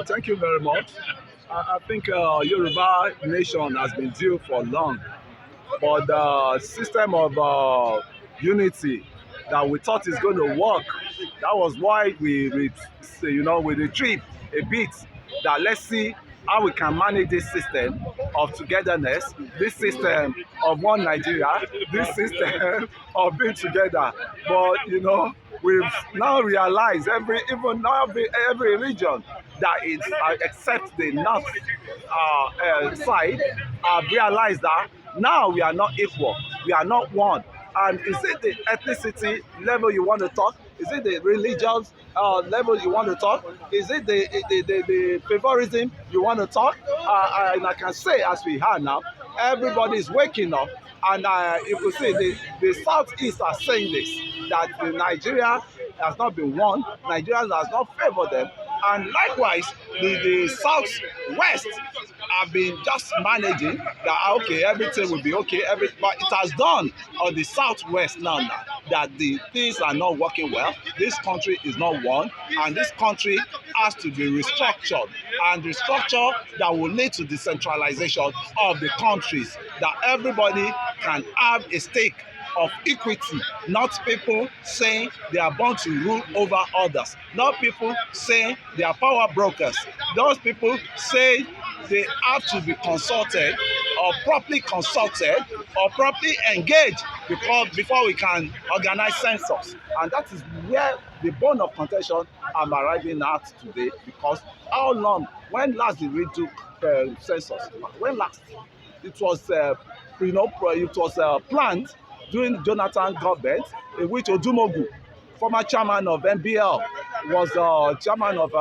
Thank you very much. I think Yoruba nation has been due for long, but the system of unity that we thought is going to work, that was why we retreat a bit. That let's see how we can manage this system of togetherness, this system of one Nigeria, this system of being together. But we've now realized even now every region that is except the north side have realized that now we are not equal, we are not one. And is it the ethnicity level you want to talk? Is it the religious level you want to talk? Is it the favorism you want to talk? And I can say, as we are now, everybody is waking up. And if you see, the Southeast are saying this, that Nigeria has not been won, Nigeria has not favored them. And likewise, the Southwest have been just managing that, okay, everything will be okay. But it has done on the Southwest now that the things are not working well. This country is not one, and this country has to be restructured, and restructure that will lead to decentralization of the countries, that everybody can have a stake of equity, not people saying they are born to rule over others, not people saying they are power brokers. Those people say they have to be consulted or properly engaged before we can organize census. And that is where the bone of contention I'm arriving at today, because how long, when last did we do census? When last? It was planned during Jonathan government, in which Odumogu, former chairman of NBL, was chairman of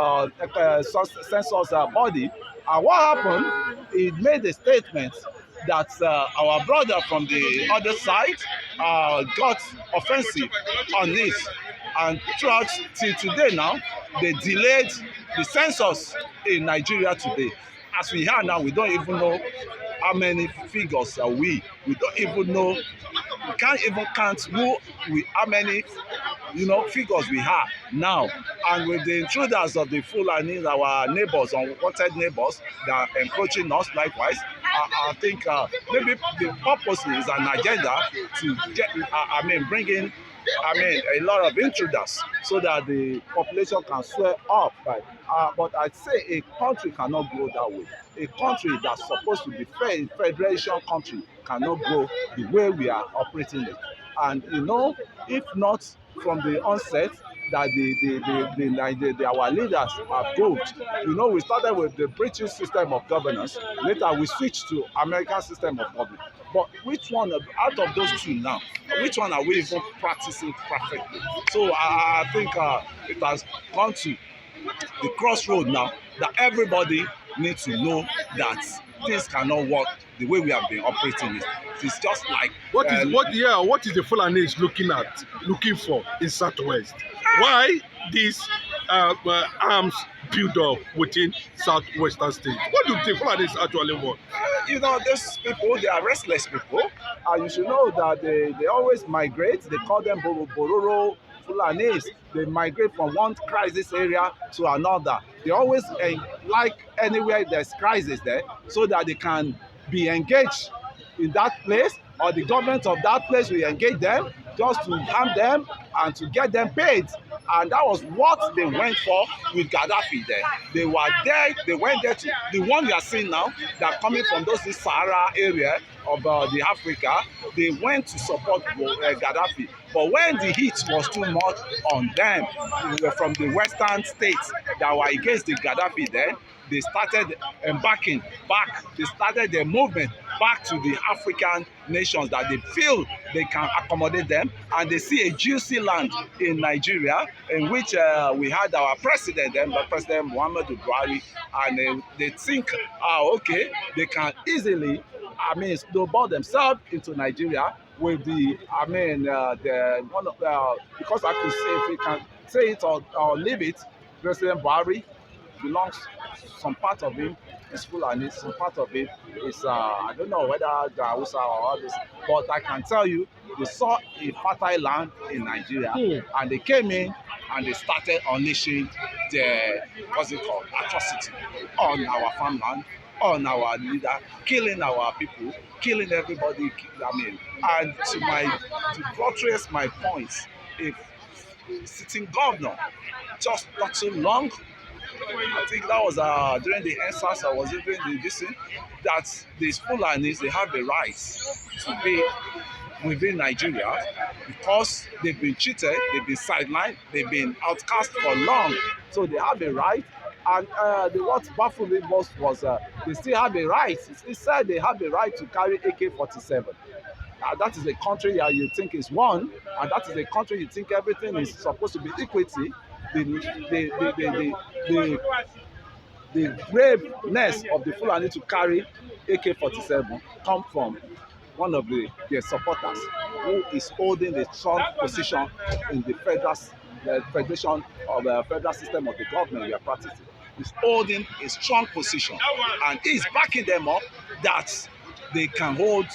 census body. And what happened? He made a statement that our brother from the other side got offensive on this. And throughout till today now, they delayed the census in Nigeria today. As we are now, we don't even know how many figures are we. We don't even know. We can't even count how many figures we have now. And with the intruders of the Fulani, our neighbors, unwanted neighbors that are encroaching us likewise, I think maybe the purpose is an agenda to bring in a lot of intruders so that the population can swell up. Right? But I'd say a country cannot grow that way. A country that's supposed to be federation country cannot grow the way we are operating it. And if not from the onset that our leaders have proved. We started with the British system of governance. Later, we switched to American system of government. But which one out of those two now? Which one are we even practicing perfectly? So I think it has gone to the crossroad now that everybody needs to know that things cannot work the way we have been operating it. It's just like what is the Fulanese looking for in Southwest? Why this arms build up within Southwestern states? What do the Fulanese actually want? These people, they are restless people. You should know that they always migrate. They call them Bororo Fulanese. They migrate from one crisis area to another. They always like anywhere there's crisis there, so that they can be engaged in that place, or the government of that place will engage them just to harm them and to get them paid. And that was what they went for with Gaddafi there. They were there, they went there to the one you are seeing now that coming from those Sahara area of the Africa, they went to support Gaddafi. But when the heat was too much on them from the Western states that were against the Gaddafi there, they started embarking back. They started their movement back to the African nations that they feel they can accommodate them, and they see a juicy land in Nigeria, in which we had our president then, President Muhammadu Buhari, and they think, okay, they can easily, snowball themselves into Nigeria with because I could say, if we can say it or leave it, President Buhari belongs, some part of him is Fulani, some part of it is I don't know whether the Hausa or others, but I can tell you they saw a fertile land in Nigeria and they came in and they started unleashing their, what's it called, atrocity on our farmland, on our leader, killing our people, killing everybody. I mean, and to buttress my points, if sitting governor just not so long, I think that was during the Census, or was it during the visit, that these Fulanis, they have the right to be within Nigeria because they've been cheated, they've been sidelined, they've been outcast for long. So they have a right. And what baffled me most was they still have a right. It said they have the right to carry AK-47. That is a country that you think is one, and that is a country you think everything is supposed to be equity. The braveness of the Fulani to carry AK-47 come from one of their supporters who is holding a strong position in the federation of the federal system of the government we are practicing. He's holding a strong position and he's backing them up that they can hold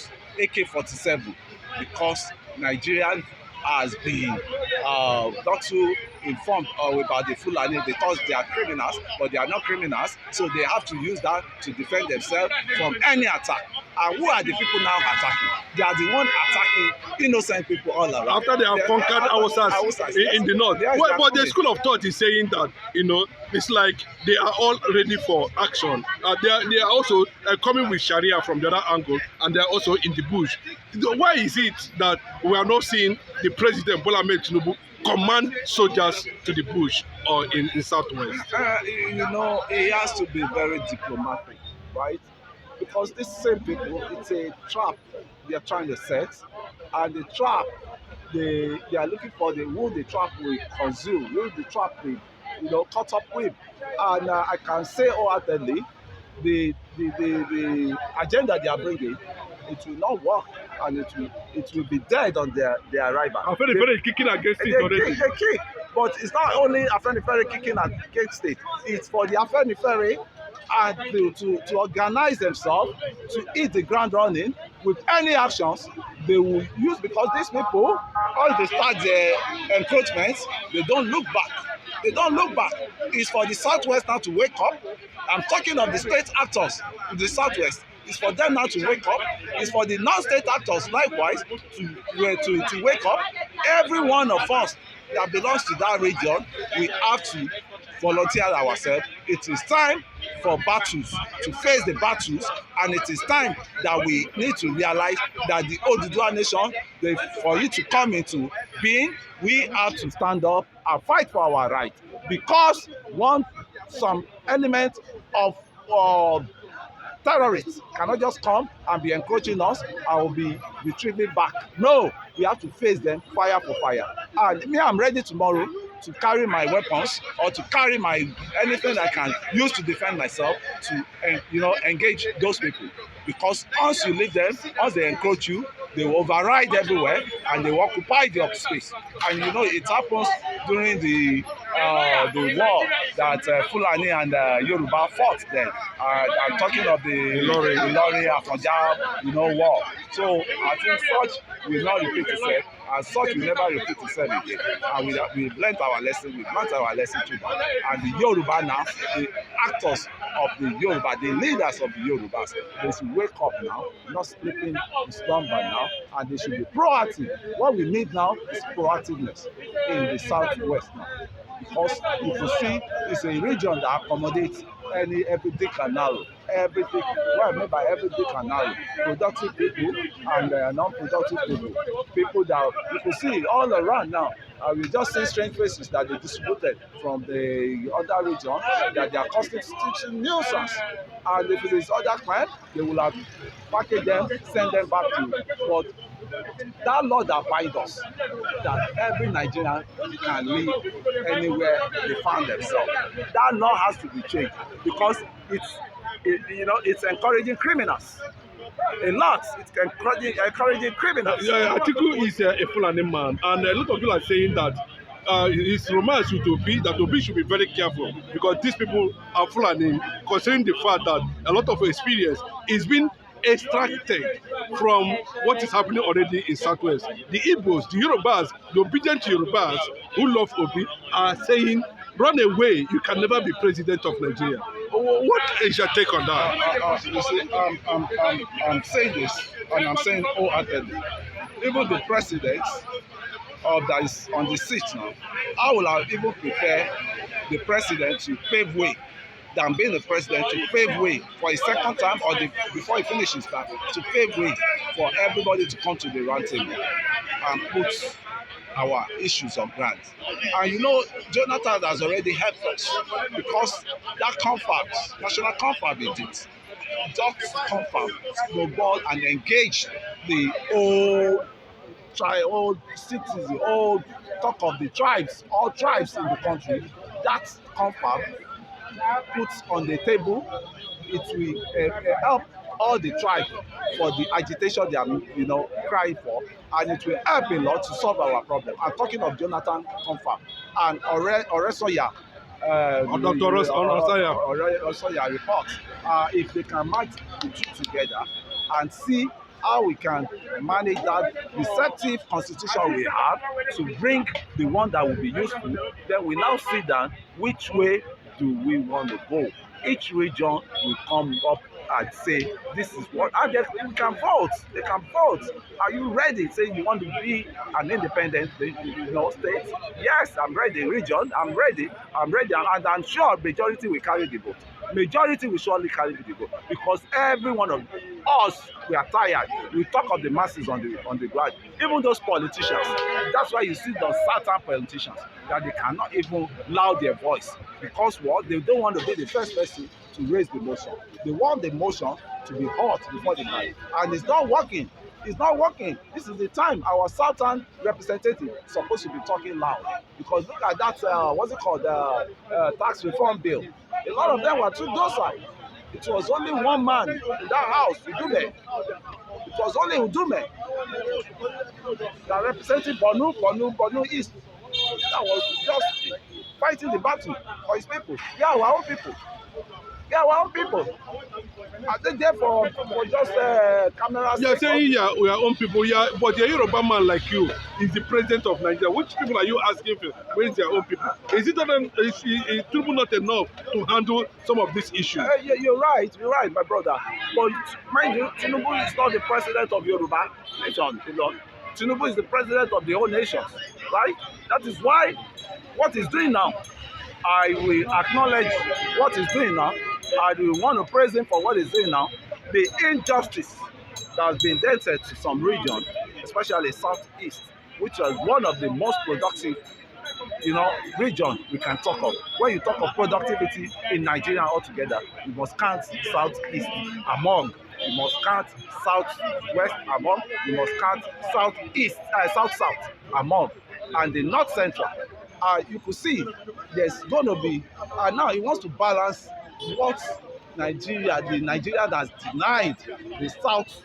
AK-47 because Nigeria has been not too informed about the Fulani. They thought they are criminals, but they are not criminals. So they have to use that to defend themselves from any attack. And who are the people now attacking? They are the ones attacking innocent people all around. After they have conquered Hausas in the north. Yes, But the school of thought is saying that, it's like they are all ready for action. They are also coming with Sharia from the other angle, and they are also in the bush. Why is it that we are not seeing the president, Bola Ahmed Tinubu, command soldiers to the bush or in Southwest? It has to be very diplomatic, right? Because these same people, it's a trap they are trying to set, and the trap they are looking for who the trap will consume, who the trap will cut up with. And I can say wholeheartedly, the agenda they are bringing, it will not work, and it will be dead on their arrival. Afenifere is kicking against it already. They kick, but it's not only Afenifere kicking against it. It's for the Afenifere and to organize themselves to hit the ground running with any actions they will use, because these people, once they start their encroachments, they don't look back. They don't look back. It's for the Southwest now to wake up. I'm talking of the state actors in the Southwest. It's for them now to wake up. It's for the non-state actors likewise to wake up. Every one of us that belongs to that region, we have to volunteer ourselves. It is time for battles, to face the battles, and it is time that we need to realize that the Oduduwa nation, for it to come into being, we have to stand up and fight for our right, because some element of terrorists cannot just come and be encroaching us and will be retrieving back. No, we have to face them fire for fire. And me, I'm ready tomorrow to carry my weapons or to carry anything I can use to defend myself to engage those people. Because once you leave them, once they encroach you, they will override everywhere and they will occupy the space. And it happens during the war that Fulani and Yoruba fought then. I'm talking of the Ilori Afonja war. So I think such will not repeat itself, and such will never repeat itself again. And we learned our lesson, we've learned our lesson too. And the Yoruba now, the actors of the Yoruba, the leaders of the Yorubas, they should wake up now, not sleeping in slumber now, and they should be proactive. What we need now is proactiveness in the Southwest now. Because if you see, it's a region that accommodates everything can narrow. Everything, what I mean by everything can narrow, productive people and non-productive people. People that you can see all around now. We just see strange faces that they distributed from the other region, that they are constituting nuisance. And if it is other crime, they will have packaged them, send them back to. But that law that binds us, that every Nigerian can live anywhere they find themselves, that law has to be changed, because it's encouraging criminals. A lot. It's encouraging criminals. Yeah, Atiku is a Fulani man, and a lot of people are saying that his romance with Obi, that Obi should be very careful, because these people are Fulani, considering the fact that a lot of experience is being extracted from what is happening already in Southwest. The Igbos, the Yorubas, the obedient Yorubas who love Obi are saying, run away, you can never be president of Nigeria. What is your take on that? You see, I'm saying this, and I'm saying wholeheartedly. Even the president that is on the seat now, I would have even prefer the president to pave way than being the president to pave way for a second time or before he finishes term to pave way for everybody to come to the round table and put our issues on ground. And you know, Jonathan has already helped us because that confab, national confab he did, just confab, snowball and engage the old cities, the old talk of the tribes, all tribes in the country. That confab put on the table, it will help all the tribes for the agitation they are, crying for, and it will help a lot to solve our problem. I'm talking of Jonathan Confab and Oresoya. Osoya report. If they can match the two together and see how we can manage that receptive constitution we have to bring the one that will be useful, then we now sit down which way do we want to go. Each region will come up and say this is what, and they can vote. They can vote. Are you ready? Say you want to be an independent, state. Yes, I'm ready. Region, I'm ready. And I'm sure majority will carry the vote. Majority will surely carry the vote because every one of us, we are tired. We talk of the masses on the ground. Even those politicians. That's why you see those certain politicians that they cannot even loud their voice because what, they don't want to be the first person to raise the motion. They want the motion to be hot before the night, and it's not working. It's not working. This is the time our southern representative is supposed to be talking loud because look at that tax reform bill. A lot of them were too docile. It was only one man in that house, Udume. It was only Udume that represented Borno East. That was just fighting the battle for his people. They are our own people. They are our own people. Are they there for just cameras? You are saying we are own people, but a Yoruba man like you is the president of Nigeria. Which people are you asking for? Where is their own people? Is Tinubu not enough to handle some of these issues? You're right, my brother. But mind you, Tinubu is not the president of Yoruba nation. Tinubu is the president of the whole nation, right? That is why what he's doing now, I will acknowledge what he's doing now. I will want to praise him for what he's doing now. The injustice that has been dented to some region, especially Southeast, which was one of the most productive, region we can talk of. When you talk of productivity in Nigeria altogether, you must count Southeast among. You must count Southwest among. You must count Southeast, South among, and the North Central. You could see there's going to be, now he wants to balance what the Nigeria that's denied the South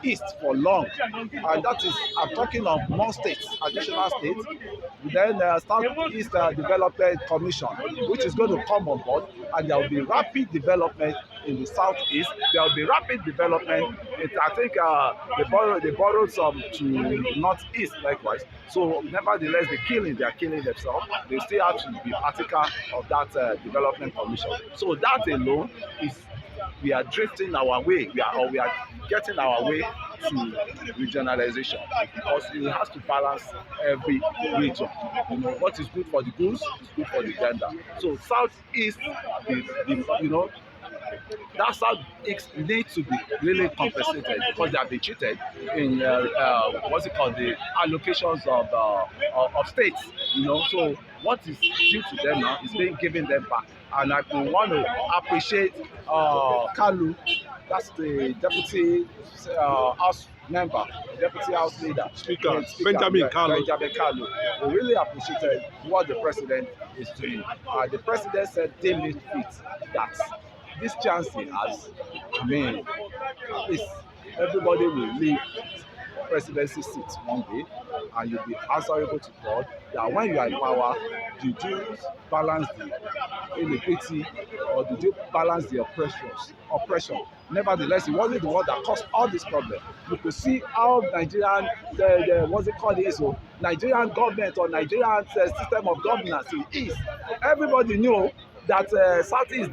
East for long, and that is, I'm talking of more states, additional states. Then Southeast Development Commission, which is going to come on board, and there will be rapid development in the Southeast. There will be rapid development. I think they borrowed some to Northeast likewise. So nevertheless, they are killing themselves. They still have to be particle of that development commission. So that alone is, we are drifting our way. We are getting our way to regionalization because it has to balance every region. What is good for the goose is good for the gander. So Southeast is, that Southeast needs to be really compensated because they have been cheated in the allocations of states. So what is due to them now is being given them back. And I want to appreciate Kalu, that's the deputy house member, deputy house leader, Speaker Benjamin Kalu. We really appreciated what the president is doing. The president said deem it fit that this chance he has, everybody will leave presidency seat one day, and you'll be answerable to God. That when you are in power, did you balance the inequity or did you balance the oppression? Nevertheless, it wasn't the one that caused all this problem. You could see how Nigerian, what's it called, is Nigerian government or Nigerian system of governance is. Everybody knew that Southeast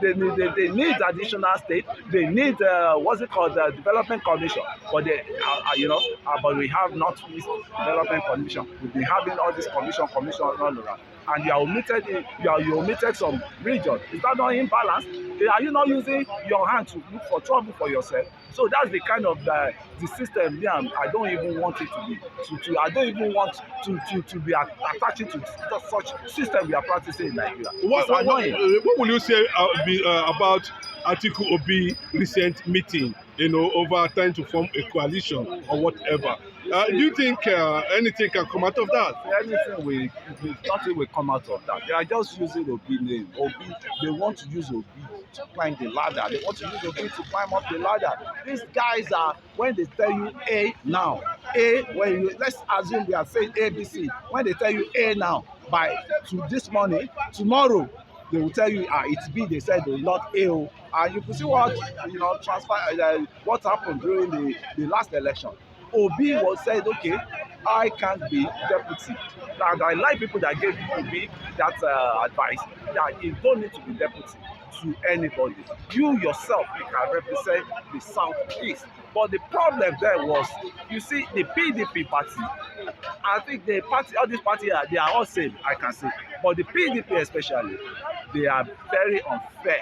they need additional state. They need what's it called, development commission. But but we have Northeast development commission. We've been having all this commission all around, and you omitted some region. Is that not imbalance? Are you not using your hand to look for trouble for yourself? So that's the kind of the system. Yeah, I don't even want it to be. I don't even want to be attaching to such system we are practicing in Nigeria. It's annoying. What will you say about Atiku Obi recent meeting? Over trying to form a coalition or whatever. Do you think anything can come out of that? Nothing will come out of that. They are just using Obi name. Obi, they want to use Obi to climb the ladder. They want to use Obi to climb up the ladder. These guys are, when they tell you A now, let's assume they are saying ABC. When they tell you A now, to this morning, tomorrow, they will tell you it's B. They said they will not A. And you can see what what happened during the last election. Obi was said, okay, I can't be deputy. And I like people that gave Obi that advice that you don't need to be deputy to anybody. You yourself, you can represent the Southeast. But the problem there was, you see, the PDP party, I think all these parties, they are all same, I can say. But the PDP especially, they are very unfair,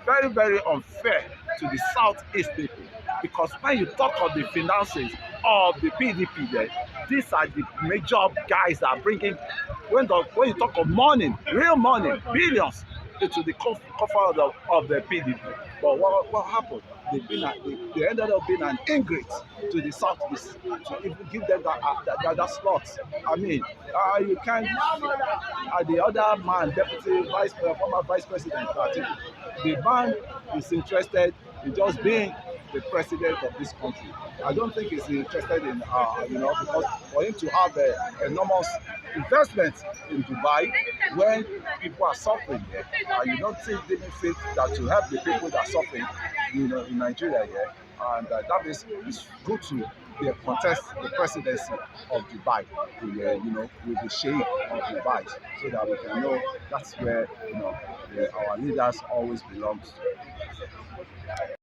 very, very unfair to the Southeast people. Because when you talk of the finances of the PDP there, these are the major guys that are bringing, when you talk of money, real money, billions, into the coffer of the PDP. But what happened? They ended up being an ingrate to the Southeast to even give them that slot. I mean, you can't. The other man, former vice president, the man is interested in just being the president of this country. I don't think he's interested in, because for him to have enormous investment in Dubai when people are suffering here, you don't think they fit that to help the people that are suffering, in Nigeria here, and that is it's good to contest the presidency of Dubai with the Sheikh of Dubai, so that we can know that's where our leaders always belong to.